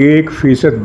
1%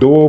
2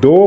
2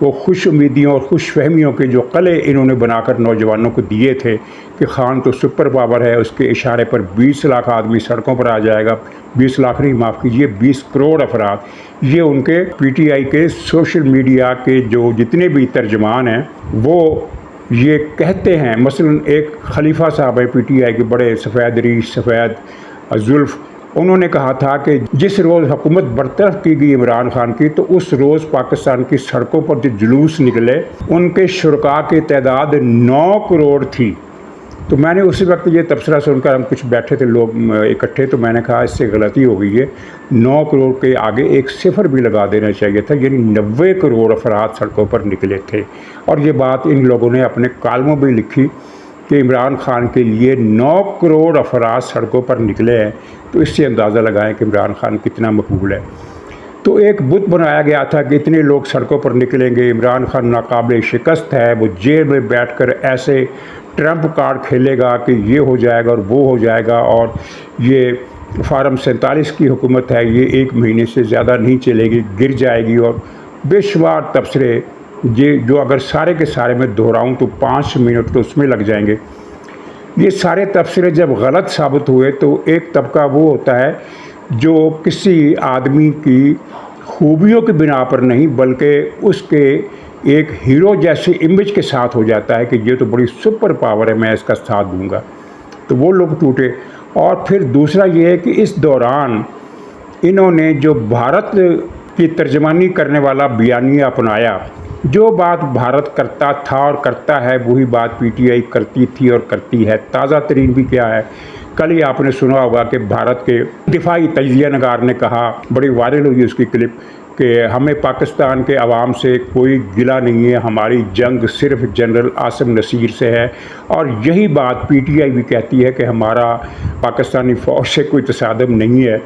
وہ خوش امیدیوں اور خوش فہمیوں کے جو قلعے انہوں نے بنا کر نوجوانوں کو دیے تھے کہ خان تو سپر پاور ہے، اس کے اشارے پر 20 لاکھ آدمی سڑکوں پر آ جائے گا، 20 لاکھ نہیں، معاف کیجیے 20 کروڑ افراد، یہ ان کے پی ٹی آئی کے سوشل میڈیا کے جو جتنے بھی ترجمان ہیں وہ یہ کہتے ہیں۔ مثلا ایک خلیفہ صاحب ہے پی ٹی آئی کے، بڑے سفید ریش سفید زلف، انہوں نے کہا تھا کہ جس روز حکومت برطرف کی گئی عمران خان کی تو اس روز پاکستان کی سڑکوں پر جو جلوس نکلے ان کے شرکاء کی تعداد 9 کروڑ تھی۔ تو میں نے اسی وقت یہ تبصرہ سن کر، ہم کچھ بیٹھے تھے لوگ اکٹھے، تو میں نے کہا اس سے غلطی ہو گئی ہے، 9 کروڑ کے آگے ایک صفر بھی لگا دینا چاہیے تھا، یعنی 90 کروڑ افراد سڑکوں پر نکلے تھے۔ اور یہ بات ان لوگوں نے اپنے کالموں میں لکھی کہ عمران خان کے لیے 9 کروڑ افراد سڑکوں پر نکلے ہیں، تو اس سے اندازہ لگائیں کہ عمران خان کتنا مقبول ہے۔ تو ایک بت بنایا گیا تھا کہ اتنے لوگ سڑکوں پر نکلیں گے، عمران خان ناقابل شکست ہے، وہ جیل میں بیٹھ کر ایسے ٹرمپ کارڈ کھیلے گا کہ یہ ہو جائے گا اور وہ ہو جائے گا، اور یہ فارم 47 کی حکومت ہے، یہ 1 مہینے سے زیادہ نہیں چلے گی، گر جائے گی، اور بے شمار تبصرے جو اگر سارے کے سارے میں دہراؤں تو 5 منٹ تو اس میں لگ جائیں گے۔ یہ سارے تبصرے جب غلط ثابت ہوئے تو ایک طبقہ وہ ہوتا ہے جو کسی آدمی کی خوبیوں کی بنا پر نہیں بلکہ اس کے ایک ہیرو جیسی امیج کے ساتھ ہو جاتا ہے کہ یہ تو بڑی سپر پاور ہے، میں اس کا ساتھ دوں گا، تو وہ لوگ ٹوٹے۔ اور پھر دوسرا یہ ہے کہ اس دوران انہوں نے جو بھارت کی ترجمانی کرنے والا بیانیہ اپنایا، جو بات بھارت کرتا تھا اور کرتا ہے وہی بات پی ٹی آئی کرتی تھی اور کرتی ہے۔ تازہ ترین بھی کیا ہے، کل ہی آپ نے سنا ہوگا کہ بھارت کے دفاعی تجزیہ نگار نے کہا، بڑی وائرل ہوئی اس کی کلپ، کہ ہمیں پاکستان کے عوام سے کوئی گلہ نہیں ہے، ہماری جنگ صرف جنرل عاصم نصیر سے ہے۔ اور یہی بات پی ٹی آئی بھی کہتی ہے کہ ہمارا پاکستانی فوج سے کوئی تصادم نہیں ہے،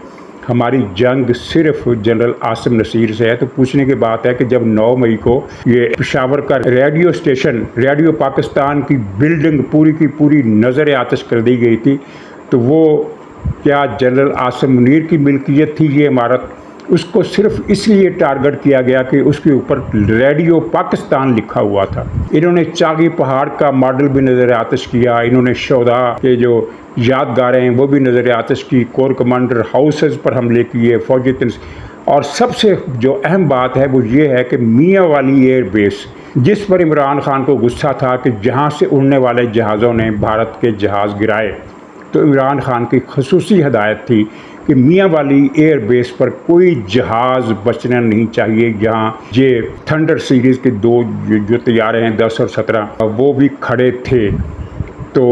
ہماری جنگ صرف جنرل عاصم نصیر سے ہے۔ تو پوچھنے کی بات ہے کہ جب 9 مئی کو یہ پشاور کا ریڈیو اسٹیشن، ریڈیو پاکستان کی بلڈنگ پوری کی پوری نظر آتش کر دی گئی تھی، تو وہ کیا جنرل عاصم منیر کی ملکیت تھی یہ عمارت؟ اس کو صرف اس لیے ٹارگٹ کیا گیا کہ اس کے اوپر ریڈیو پاکستان لکھا ہوا تھا۔ انہوں نے چاگی پہاڑ کا ماڈل بھی نظر آتش کیا، انہوں نے شہداء کے جو یادگاریں ہیں وہ بھی نظر آتش کی، کور کمانڈر ہاؤسز پر حملے کیے، فوجی اور سب سے جو اہم بات ہے وہ یہ ہے کہ میاں والی ایئر بیس، جس پر عمران خان کو غصہ تھا کہ جہاں سے اڑنے والے جہازوں نے بھارت کے جہاز گرائے، تو عمران خان کی خصوصی ہدایت تھی کہ میاں والی ایئر بیس پر کوئی جہاز بچنا نہیں چاہیے، جہاں یہ تھنڈر سیریز کے 2 جو طیارے ہیں 10 اور 17 وہ بھی کھڑے تھے۔ تو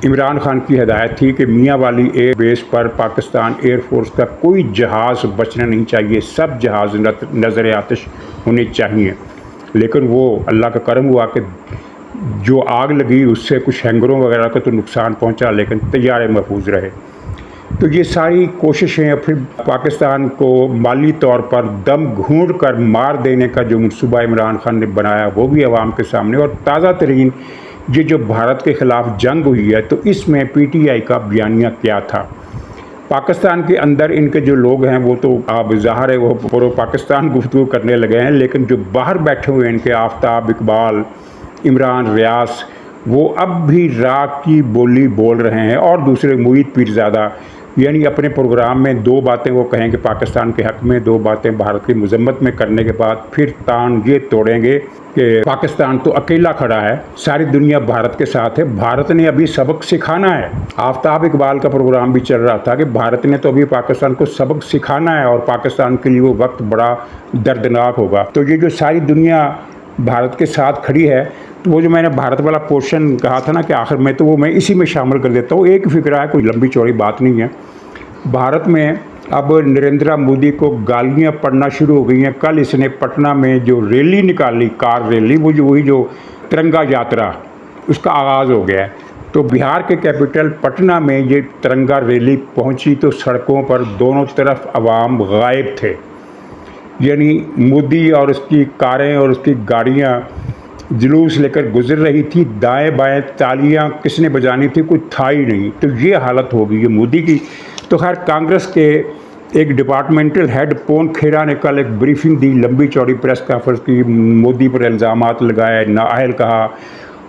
عمران خان کی ہدایت تھی کہ میاں والی ایئر بیس پر پاکستان ایئر فورس کا کوئی جہاز بچنا نہیں چاہیے، سب جہاز نظر آتش ہونے چاہیے۔ لیکن وہ اللہ کا کرم ہوا کہ جو آگ لگی اس سے کچھ ہینگروں وغیرہ کا تو نقصان پہنچا، لیکن طیارے محفوظ رہے۔ تو یہ ساری کوششیں پھر پاکستان کو مالی طور پر دم گھونٹ کر مار دینے کا جو منصوبہ عمران خان نے بنایا وہ بھی عوام کے سامنے، اور تازہ ترین یہ جو بھارت کے خلاف جنگ ہوئی ہے تو اس میں پی ٹی آئی کا بیانیہ کیا تھا۔ پاکستان کے اندر ان کے جو لوگ ہیں وہ تو اب ظاہر ہے وہ پورو پاکستان گفتگو کرنے لگے ہیں، لیکن جو باہر بیٹھے ہوئے ہیں ان کے آفتاب اقبال، عمران ریاض، وہ اب بھی راگ کی بولی بول رہے ہیں، اور دوسرے معید پیرزادہ، یعنی اپنے پروگرام میں 2 باتیں وہ کہیں کہ پاکستان کے حق میں، 2 باتیں بھارت کی مذمت میں کرنے کے بعد پھر تان یہ توڑیں گے کہ پاکستان تو اکیلا کھڑا ہے، ساری دنیا بھارت کے ساتھ ہے، بھارت نے ابھی سبق سکھانا ہے۔ آفتاب اقبال کا پروگرام بھی چل رہا تھا کہ بھارت نے تو ابھی پاکستان کو سبق سکھانا ہے، اور پاکستان کے لیے وہ وقت بڑا دردناک ہوگا۔ تو یہ جو ساری دنیا بھارت کے ساتھ کھڑی ہے، تو وہ جو میں نے بھارت والا پورشن کہا تھا نا کہ آخر میں، تو وہ میں اسی میں شامل کر دیتا ہوں۔ ایک فکرہ ہے، کوئی لمبی چوڑی بات نہیں ہے۔ بھارت میں اب نریندرا مودی کو گالیاں پڑنا شروع ہو گئی ہیں۔ کل اس نے پٹنہ میں جو ریلی نکالی، کار ریلی، وہی جو ترنگا یاترا، اس کا آغاز ہو گیا ہے۔ تو بہار کے کیپٹل پٹنہ میں یہ ترنگا ریلی پہنچی تو سڑکوں پر دونوں طرف عوام غائب تھے، یعنی مودی اور اس کی کاریں اور اس کی گاڑیاں جلوس لے کر گزر رہی تھی، دائیں بائیں تالیاں کس نے بجانی تھی، کوئی تھا ہی نہیں۔ تو یہ حالت ہو گئی ہے مودی کی۔ تو خیر کانگریس کے ایک ڈپارٹمنٹل ہیڈ پون کھیرا نے کل ایک بریفنگ دی، لمبی چوڑی پریس کانفرنس کی، مودی پر الزامات لگائے، نااہل کہا،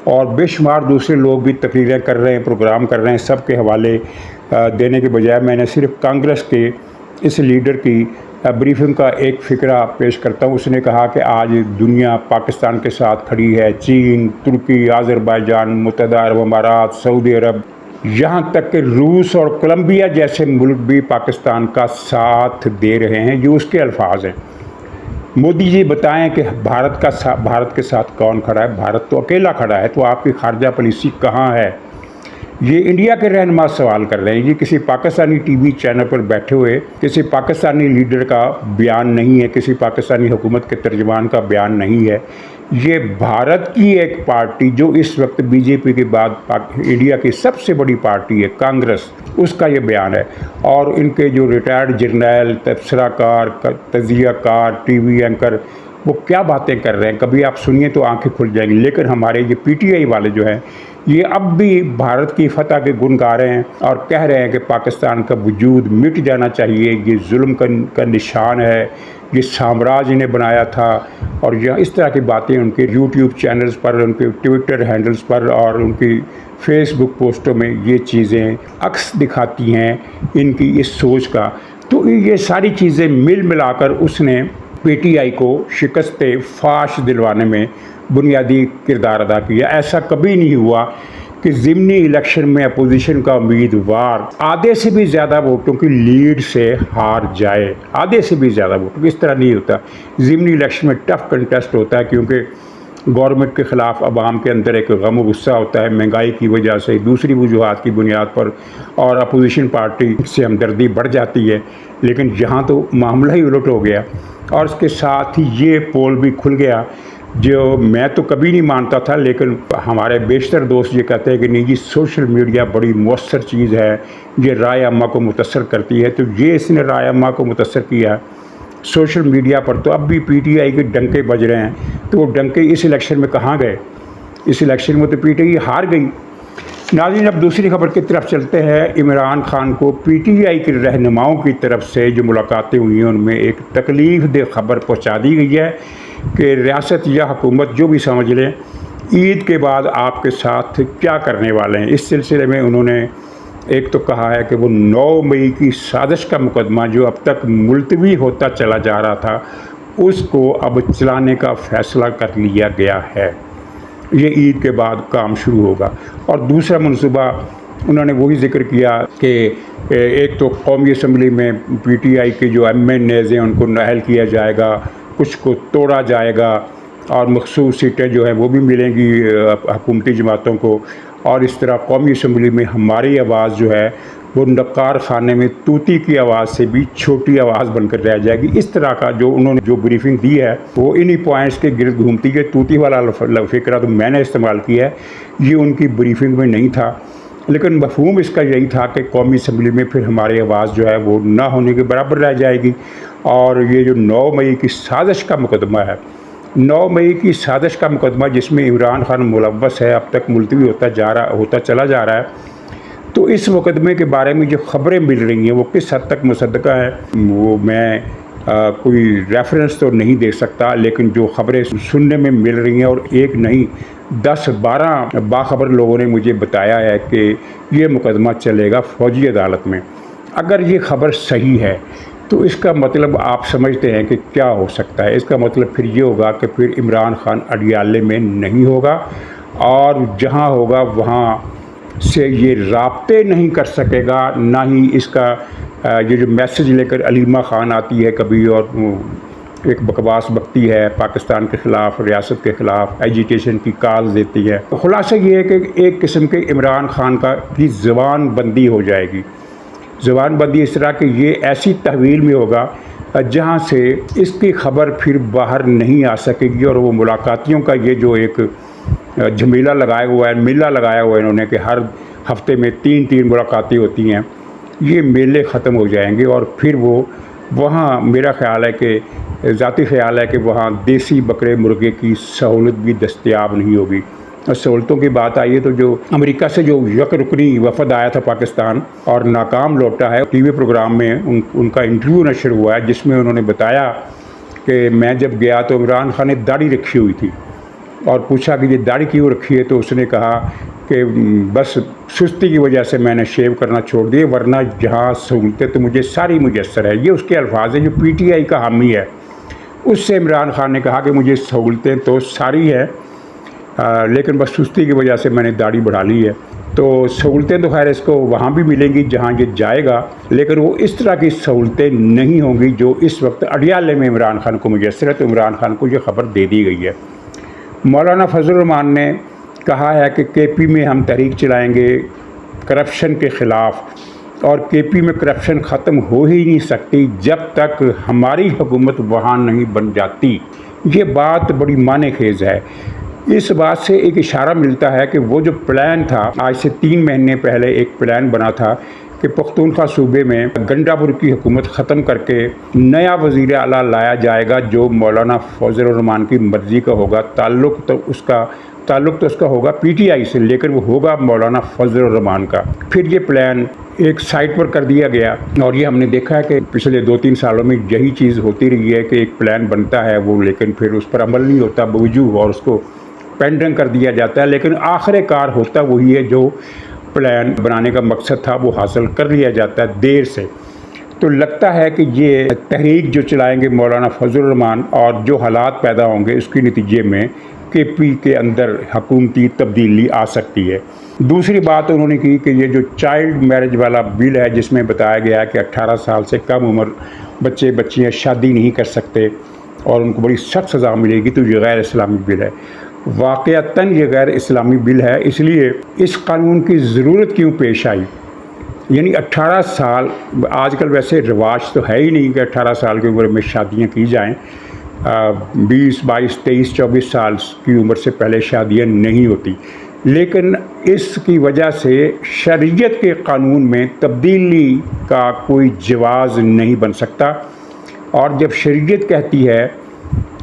اور بے شمار دوسرے لوگ بھی تقریریں کر رہے ہیں، پروگرام کر رہے ہیں۔ سب کے حوالے دینے کے بجائے میں نے صرف کانگریس کے اس لیڈر کی بریفنگ کا ایک فقرہ پیش کرتا ہوں۔ اس نے کہا کہ آج دنیا پاکستان کے ساتھ کھڑی ہے، چین، ترکی، آذربائیجان، متحدہ عرب امارات، سعودی عرب، یہاں تک کہ روس اور کولمبیا جیسے ملک بھی پاکستان کا ساتھ دے رہے ہیں۔ یہ اس کے الفاظ ہیں۔ مودی جی بتائیں کہ بھارت کے ساتھ کون کھڑا ہے؟ بھارت تو اکیلا کھڑا ہے، تو آپ کی خارجہ پالیسی کہاں ہے؟ یہ انڈیا کے رہنما سوال کر رہے ہیں۔ یہ کسی پاکستانی ٹی وی چینل پر بیٹھے ہوئے کسی پاکستانی لیڈر کا بیان نہیں ہے، کسی پاکستانی حکومت کے ترجمان کا بیان نہیں ہے۔ یہ بھارت کی ایک پارٹی جو اس وقت بی جے پی کے بعد انڈیا کی سب سے بڑی پارٹی ہے، کانگریس، اس کا یہ بیان ہے۔ اور ان کے جو ریٹائرڈ جرنیل، تبصرہ کار، تجزیہ کار، ٹی وی اینکر، وہ کیا باتیں کر رہے ہیں، کبھی آپ سنیے تو آنکھیں کھل جائیں گی۔ لیکن ہمارے یہ پی ٹی آئی والے جو ہیں، یہ اب بھی بھارت کی فتح کے گن گا رہے ہیں اور کہہ رہے ہیں کہ پاکستان کا وجود مٹ جانا چاہیے، یہ ظلم کا نشان ہے، یہ سامراج نے بنایا تھا۔ اور یہ اس طرح کی باتیں ان کے یوٹیوب چینلز پر، ان کے ٹویٹر ہینڈلز پر اور ان کی فیس بک پوسٹوں میں یہ چیزیں عکس دکھاتی ہیں ان کی اس سوچ کا۔ تو یہ ساری چیزیں ملا کر اس نے پی ٹی آئی کو شکست فاش دلوانے میں بنیادی کردار ادا کیا۔ ایسا کبھی نہیں ہوا کہ ضمنی الیکشن میں اپوزیشن کا امیدوار آدھے سے بھی زیادہ ووٹوں کی لیڈ سے ہار جائے، آدھے سے بھی زیادہ ووٹوں، اس طرح نہیں ہوتا۔ ضمنی الیکشن میں ٹف کنٹیسٹ ہوتا ہے، کیونکہ گورنمنٹ کے خلاف عوام کے اندر ایک غم و غصہ ہوتا ہے، مہنگائی کی وجہ سے، دوسری وجوہات کی بنیاد پر، اور اپوزیشن پارٹی سے ہمدردی بڑھ جاتی ہے۔ لیکن یہاں تو معاملہ ہی الٹ ہو گیا، اور اس کے ساتھ ہی یہ پول بھی کھل گیا جو میں تو کبھی نہیں مانتا تھا، لیکن ہمارے بیشتر دوست یہ کہتے ہیں کہ نہیں جی، سوشل میڈیا بڑی مؤثر چیز ہے، یہ رائے عامہ کو متاثر کرتی ہے۔ تو یہ اس نے رائے عامہ کو متاثر کیا سوشل میڈیا پر، تو اب بھی پی ٹی آئی کے ڈنکے بج رہے ہیں۔ تو وہ ڈنکے اس الیکشن میں کہاں گئے؟ اس الیکشن میں تو پی ٹی آئی ہار گئی۔ ناظرین، اب دوسری خبر کی طرف چلتے ہیں۔ عمران خان کو پی ٹی آئی کے رہنماؤں کی طرف سے جو ملاقاتیں ہوئی ہیں، ان میں ایک تکلیف دہ خبر پہنچا دی گئی ہے کہ ریاست یا حکومت جو بھی سمجھ لیں، عید کے بعد آپ کے ساتھ کیا کرنے والے ہیں۔ اس سلسلے میں انہوں نے ایک تو کہا ہے کہ وہ 9 مئی کی سازش کا مقدمہ جو اب تک ملتوی ہوتا چلا جا رہا تھا، اس کو اب چلانے کا فیصلہ کر لیا گیا ہے۔ یہ عید کے بعد کام شروع ہوگا۔ اور دوسرا منصوبہ انہوں نے وہی ذکر کیا کہ ایک تو قومی اسمبلی میں پی ٹی آئی کے جو ایم این ایز ہیں ان کو نااہل کیا جائے گا، کچھ کو توڑا جائے گا، اور مخصوص سیٹیں جو ہیں وہ بھی ملیں گی حکومتی جماعتوں کو۔ اور اس طرح قومی اسمبلی میں ہماری آواز جو ہے وہ نقار خانے میں طوطی کی آواز سے بھی چھوٹی آواز بن کر رہ جائے گی۔ اس طرح کا جو انہوں نے جو بریفنگ دی ہے وہ انہی پوائنٹس کے گرد گھومتی ہے۔ طوطی والا فکرہ تو میں نے استعمال کیا ہے، یہ ان کی بریفنگ میں نہیں تھا، لیکن مفہوم اس کا یہی تھا کہ قومی اسمبلی میں پھر ہماری آواز جو ہے وہ نہ ہونے کے برابر رہ جائے گی۔ اور یہ جو 9 مئی کی سازش کا مقدمہ ہے، 9 مئی کی سازش کا مقدمہ جس میں عمران خان ملوث ہے، اب تک ملتوی ہوتا چلا جا رہا ہے، تو اس مقدمے کے بارے میں جو خبریں مل رہی ہیں وہ کس حد تک مصدقہ ہے وہ میں کوئی ریفرنس تو نہیں دے سکتا، لیکن جو خبریں سننے میں مل رہی ہیں، اور ایک نہیں 10-12 باخبر لوگوں نے مجھے بتایا ہے کہ یہ مقدمہ چلے گا فوجی عدالت میں۔ اگر یہ خبر صحیح ہے تو اس کا مطلب آپ سمجھتے ہیں کہ کیا ہو سکتا ہے؟ اس کا مطلب پھر یہ ہوگا کہ پھر عمران خان اڈیالے میں نہیں ہوگا، اور جہاں ہوگا وہاں سے یہ رابطے نہیں کر سکے گا، نہ ہی اس کا یہ جو میسج لے کر علیمہ خان آتی ہے کبھی، اور ایک بکواس بکتی ہے پاکستان کے خلاف، ریاست کے خلاف، ایجیٹیشن کی کال دیتی ہے۔ خلاصہ یہ ہے کہ ایک قسم کے عمران خان کی زبان بندی ہو جائے گی۔ زبان بندی اس طرح کہ یہ ایسی تحویل میں ہوگا جہاں سے اس کی خبر پھر باہر نہیں آ سکے گی، اور وہ ملاقاتیوں کا یہ جو ایک جھمیلہ لگایا ہوا ہے، میلہ لگایا ہوا ہے انہوں نے کہ ہر ہفتے میں 3 ملاقاتیں ہوتی ہیں، یہ میلے ختم ہو جائیں گے، اور پھر وہ وہاں میرا خیال ہے کہ ذاتی خیال ہے کہ وہاں دیسی بکرے مرغے کی سہولت بھی دستیاب نہیں ہوگی۔ سہولتوں کی بات آئی ہے تو جو امریکہ سے جو یک رکنی وفد آیا تھا پاکستان اور ناکام لوٹا ہے، ٹی وی پروگرام میں ان کا انٹرویو نشر ہوا ہے جس میں انہوں نے بتایا کہ میں جب گیا تو عمران خان نے داڑھی رکھی ہوئی تھی اور پوچھا کہ یہ داڑھی کیوں رکھی ہے، تو اس نے کہا کہ بس سستی کی وجہ سے میں نے شیو کرنا چھوڑ دیے، ورنہ جہاں سہولتیں تو مجھے ساری میسر ہے۔ یہ اس کے الفاظ ہیں جو پی ٹی آئی کا حامی ہے۔ اس سے عمران خان نے کہا کہ مجھے سہولتیں تو ساری ہیں لیکن بس سستی کی وجہ سے میں نے داڑھی بڑھا لی ہے۔ تو سہولتیں تو خیر اس کو وہاں بھی ملیں گی جہاں یہ جائے گا، لیکن وہ اس طرح کی سہولتیں نہیں ہوں گی جو اس وقت اڈیالے میں عمران خان کو میسر ہے۔ تو عمران خان کو یہ خبر دے دی گئی ہے۔ مولانا فضل الرحمان نے کہا ہے کہ کے پی میں ہم تحریک چلائیں گے کرپشن کے خلاف، اور کے پی میں کرپشن ختم ہو ہی نہیں سکتی جب تک ہماری حکومت وہاں نہیں بن جاتی۔ یہ بات بڑی معنی خیز ہے۔ اس بات سے ایک اشارہ ملتا ہے کہ وہ جو پلان تھا، آج سے 3 مہینے پہلے ایک پلان بنا تھا کہ پختونخوا صوبے میں گنڈا پور کی حکومت ختم کر کے نیا وزیر اعلیٰ لایا جائے گا جو مولانا فضل الرحمان کی مرضی کا ہوگا۔ تعلق تو اس کا ہوگا پی ٹی آئی سے، لیکن وہ ہوگا مولانا فضل الرحمان کا۔ پھر یہ پلان ایک سائٹ پر کر دیا گیا، اور یہ ہم نے دیکھا ہے کہ پچھلے 2-3 سالوں میں یہی چیز ہوتی رہی ہے کہ ایک پلان بنتا ہے وہ، لیکن پھر اس پر عمل نہیں ہوتا بوجھو، اور اس کو پینڈنگ کر دیا جاتا ہے، لیکن آخر کار ہوتا وہی ہے جو پلان بنانے کا مقصد تھا وہ حاصل کر لیا جاتا ہے دیر سے۔ تو لگتا ہے کہ یہ تحریک جو چلائیں گے مولانا فضل الرحمان، اور جو حالات پیدا ہوں گے اس کے نتیجے میں کے پی کے اندر حکومتی تبدیلی آ سکتی ہے۔ دوسری بات انہوں نے کی کہ یہ جو چائلڈ میرج والا بل ہے جس میں بتایا گیا ہے کہ 18 سال سے کم عمر بچے بچیاں شادی نہیں کر سکتے اور ان کو بڑی سخت سزا ملے گی، تو یہ غیر اسلامی بل ہے۔ واقعتاً یہ غیر اسلامی بل ہے، اس لیے اس قانون کی ضرورت کیوں پیش آئی؟ یعنی 18 سال، آج کل ویسے رواج تو ہے ہی نہیں کہ 18 سال کی عمر میں شادیاں کی جائیں، 20، 22، 23، 24 سال کی عمر سے پہلے شادیاں نہیں ہوتی، لیکن اس کی وجہ سے شریعت کے قانون میں تبدیلی کا کوئی جواز نہیں بن سکتا۔ اور جب شریعت کہتی ہے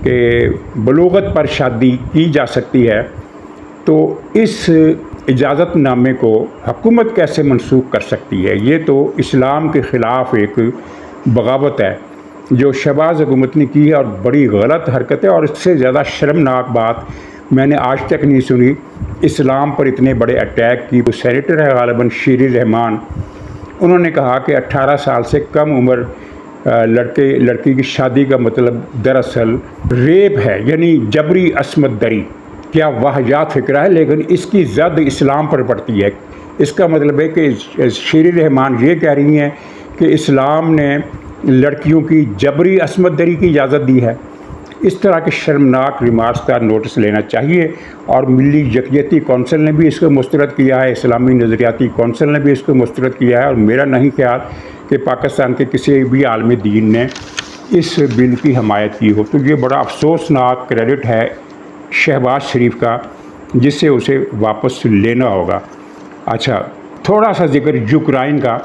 کہ بلوغت پر شادی کی جا سکتی ہے، تو اس اجازت نامے کو حکومت کیسے منسوخ کر سکتی ہے؟ یہ تو اسلام کے خلاف ایک بغاوت ہے جو شہباز حکومت نے کی ہے، اور بڑی غلط حرکت ہے۔ اور اس سے زیادہ شرمناک بات میں نے آج تک نہیں سنی اسلام پر اتنے بڑے اٹیک کی۔ وہ سینیٹر ہے غالباً شیر رحمان، انہوں نے کہا کہ 18 سال سے کم عمر لڑکی کی شادی کا مطلب دراصل ریپ ہے، یعنی جبری عصمت دری۔ کیا واہیات فکرہ ہے، لیکن اس کی زد اسلام پر پڑتی ہے۔ اس کا مطلب ہے کہ شیر رحمان یہ کہہ رہی ہیں کہ اسلام نے لڑکیوں کی جبری عصمت دری کی اجازت دی ہے۔ اس طرح کے شرمناک ریمارکس کا نوٹس لینا چاہیے، اور ملی یکجہتی کونسل نے بھی اس کو مسترد کیا ہے، اسلامی نظریاتی کونسل نے بھی اس کو مسترد کیا ہے، اور میرا نہیں خیال کہ پاکستان کے کسی بھی عالم دین نے اس بل کی حمایت کی ہو۔ تو یہ بڑا افسوسناک کریڈٹ ہے شہباز شریف کا، جس سے اسے واپس لینا ہوگا۔ اچھا، تھوڑا سا ذکر یوکرائن کا۔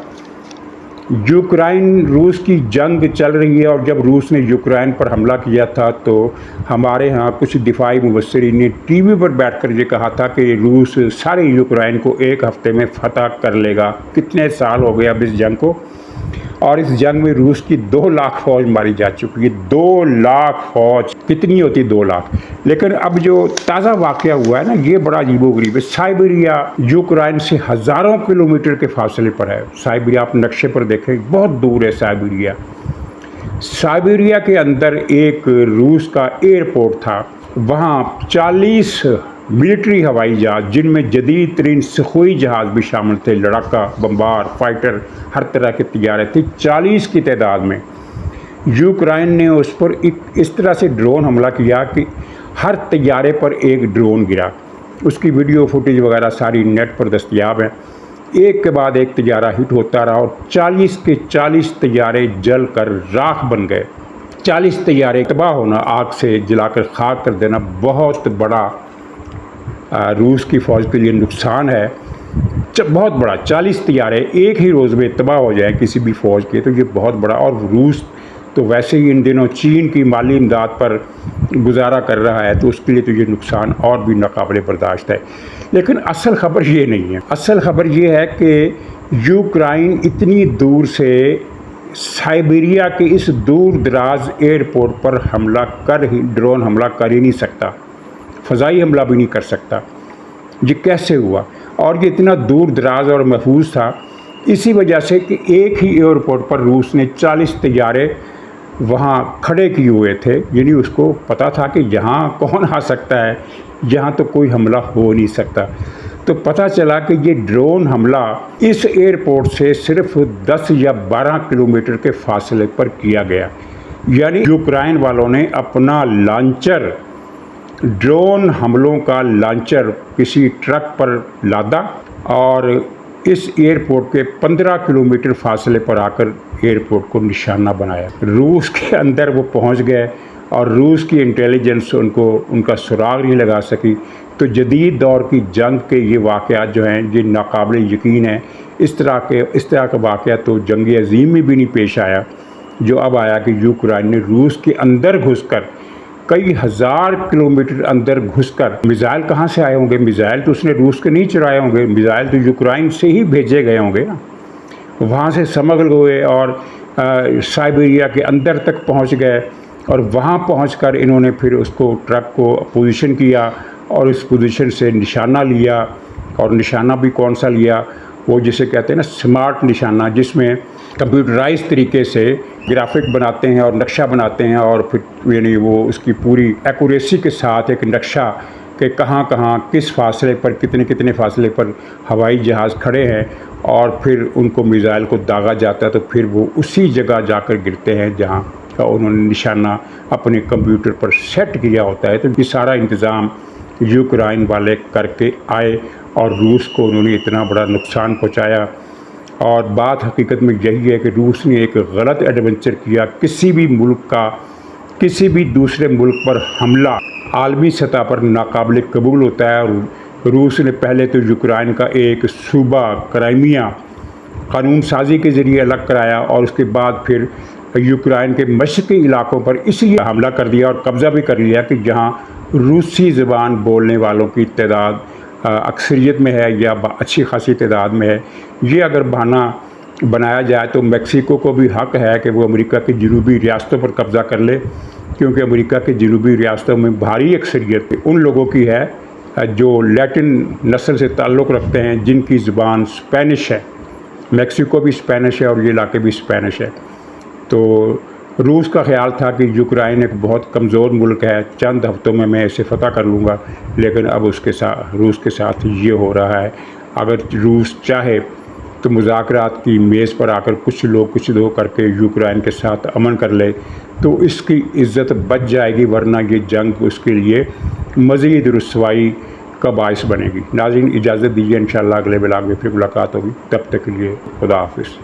یوکرائن روس کی جنگ چل رہی ہے، اور جب روس نے یوکرائن پر حملہ کیا تھا تو ہمارے ہاں کچھ دفاعی مبصرین نے ٹی وی پر بیٹھ کر یہ کہا تھا کہ روس سارے یوکرائن کو 1 ہفتے میں فتح کر لے گا۔ کتنے سال ہو گئے اب اس جنگ کو، اور اس جنگ میں روس کی 2 لاکھ فوج ماری جا چکی ہے۔ 2 لاکھ فوج کتنی ہوتی 2 لاکھ؟ لیکن اب جو تازہ واقعہ ہوا ہے نا، یہ بڑا عجیب و غریب ہے۔ سائبیریا یوکرائن سے ہزاروں کلومیٹر کے فاصلے پر ہے۔ سائبیریا آپ نقشے پر دیکھیں، بہت دور ہے سائبیریا۔ سائبیریا کے اندر ایک روس کا ایئرپورٹ تھا، وہاں 40 ملٹری ہوائی جہاز، جن میں جدید ترین سخوئی جہاز بھی شامل تھے، لڑاکا، بمبار، فائٹر، ہر طرح کے طیارے تھے، 40 کی تعداد میں۔ یوکرائن نے اس پر اس طرح سے ڈرون حملہ کیا کہ ہر طیارے پر ایک ڈرون گرا۔ اس کی ویڈیو فوٹیج وغیرہ ساری نیٹ پر دستیاب ہیں۔ ایک کے بعد ایک طیارہ ہٹ ہوتا رہا، اور 40 کے 40 طیارے جل کر راکھ بن گئے۔ 40 طیارے تباہ ہونا، آگ سے جلا کر خاک کر دینا، بہت بڑا روس کی فوج کے لیے نقصان ہے، بہت بڑا۔ 40 طیارے ایک ہی روز میں تباہ ہو جائیں کسی بھی فوج کے، تو یہ بہت بڑا۔ اور روس تو ویسے ہی ان دنوں چین کی مالی امداد پر گزارا کر رہا ہے تو اس کے لیے تو یہ نقصان اور بھی ناقابل برداشت ہے۔ لیکن اصل خبر یہ نہیں ہے، اصل خبر یہ ہے کہ یوکرائن اتنی دور سے سائبیریا کے اس دور دراز ایئرپورٹ پر ڈرون حملہ کر ہی نہیں سکتا، فضائی حملہ بھی نہیں کر سکتا۔ یہ کیسے ہوا؟ اور یہ اتنا دور دراز اور محفوظ تھا اسی وجہ سے کہ ایک ہی ایئرپورٹ پر روس نے 40 طیارے وہاں کھڑے کیے ہوئے تھے، یعنی اس کو پتہ تھا کہ یہاں کون آ سکتا ہے، یہاں تو کوئی حملہ ہو نہیں سکتا۔ تو پتہ چلا کہ یہ ڈرون حملہ اس ایئرپورٹ سے صرف 10 یا 12 کلومیٹر کے فاصلے پر کیا گیا، یعنی یوکرائن والوں نے اپنا لانچر، ڈرون حملوں کا لانچر کسی ٹرک پر لادا اور اس ایئرپورٹ کے 15 کلومیٹر فاصلے پر آ کر ایئرپورٹ کو نشانہ بنایا۔ روس کے اندر وہ پہنچ گئے اور روس کی انٹیلیجنس ان کا سراغ نہیں لگا سکی۔ تو جدید دور کی جنگ کے یہ واقعات جو ہیں یہ ناقابل یقین ہیں۔ اس طرح کا واقعہ تو جنگ عظیم میں بھی نہیں پیش آیا جو اب آیا کہ یوکرائن نے روس کے اندر گھس کر، کئی ہزار کلومیٹر اندر گھس کر، میزائل کہاں سے آئے ہوں گے؟ میزائل تو اس نے روس کے نہیں چرائے ہوں گے، میزائل تو یوکرائن سے ہی بھیجے گئے ہوں گے نا۔ وہاں سے سمگل ہوئے اور سائبیریا کے اندر تک پہنچ گئے، اور وہاں پہنچ کر انہوں نے پھر اس کو ٹرک کو پوزیشن کیا اور اس پوزیشن سے نشانہ لیا۔ اور نشانہ بھی کون سا لیا؟ وہ جسے کہتے ہیں نا سمارٹ نشانہ، جس میں کمپیوٹرائز طریقے سے گرافک بناتے ہیں اور نقشہ بناتے ہیں، اور پھر یعنی وہ اس کی پوری ایکوریسی کے ساتھ ایک نقشہ کہ کہاں کہاں کس فاصلے پر کتنے فاصلے پر ہوائی جہاز کھڑے ہیں، اور پھر ان کو میزائل کو داغا جاتا ہے تو پھر وہ اسی جگہ جا کر گرتے ہیں جہاں کا انہوں نے نشانہ اپنے کمپیوٹر پر سیٹ کیا ہوتا ہے۔ تو یہ سارا انتظام یوکرائن والے کر کے آئے اور روس کو انہوں نے اتنا بڑا نقصان پہنچایا۔ اور بات حقیقت میں یہی ہے کہ روس نے ایک غلط ایڈونچر کیا۔ کسی بھی ملک کا کسی بھی دوسرے ملک پر حملہ عالمی سطح پر ناقابل قبول ہوتا ہے، اور روس نے پہلے تو یوکرائن کا ایک صوبہ کرائمیا قانون سازی کے ذریعے الگ کرایا، اور اس کے بعد پھر یوکرائن کے مشرقی علاقوں پر اس لیے حملہ کر دیا اور قبضہ بھی کر لیا کہ جہاں روسی زبان بولنے والوں کی تعداد اکثریت میں ہے یا اچھی خاصی تعداد میں ہے۔ یہ اگر بہانہ بنایا جائے تو میکسیکو کو بھی حق ہے کہ وہ امریکہ کی جنوبی ریاستوں پر قبضہ کر لے، کیونکہ امریکہ کی جنوبی ریاستوں میں بھاری اکثریت ان لوگوں کی ہے جو لیٹن نسل سے تعلق رکھتے ہیں، جن کی زبان اسپینش ہے۔ میکسیکو بھی اسپینش ہے اور یہ علاقے بھی اسپینش ہے۔ تو روس کا خیال تھا کہ یوکرائن ایک بہت کمزور ملک ہے، چند ہفتوں میں اسے فتح کر لوں گا، لیکن اب روس کے ساتھ یہ ہو رہا ہے۔ اگر روس چاہے تو مذاکرات کی میز پر آ کر کچھ دو کر کے یوکرائن کے ساتھ امن کر لے تو اس کی عزت بچ جائے گی، ورنہ یہ جنگ اس کے لیے مزید رسوائی کا باعث بنے گی۔ ناظرین اجازت دیجیے، انشاءاللہ اگلے بلاگ میں پھر ملاقات ہوگی، تب تک کے لیے خدا حافظ۔